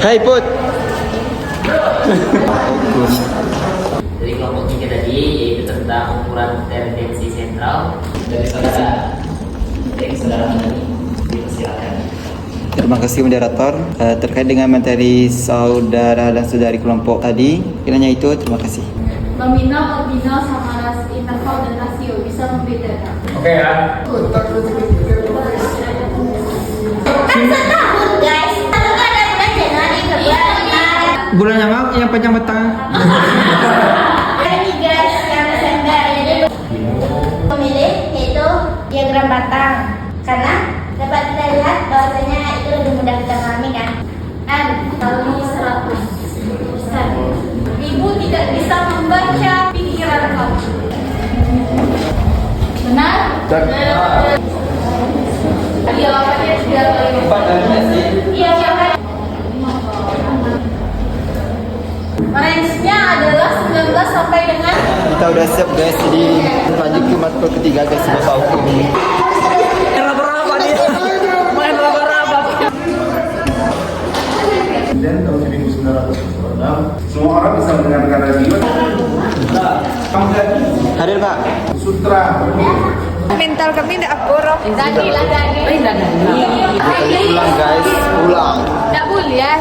Hai Put. Dari kelompok 3 tadi yaitu tentang ukuran tendensi sentral dari saudara tadi. Silakan. Terima kasih moderator. Terkait dengan materi saudara dan saudari kelompok tadi, kiranya itu terima kasih. Nominal, ordinal, sama interval dan rasio bisa membedakan. Oke ya. Setahun guys, kalau ada bulan Januari, Februari. Bulan yang panjang betang. Ini guys, yang Desember. Jadi memilih yaitu diagram batang karena dapat kita lihat bahwasanya itu lebih mudah kita pahami kan. N kali 100. Ibu tidak bisa membaca pikiran kamu. Benar? Iya, makanya sudah Iya, makanya. Range-nya adalah 19 sampai dengan Kita udah siap guys, jadi lanjut ke matkul ketiga guys, Bapak Hukum. Dan tahun 1946 semua orang bisa mendengarkan radio. Hadir Pak. Sutra. mental kami tidak akurah. Tadi lah tadi. Ulang guys, ulang. Tidak boleh ya.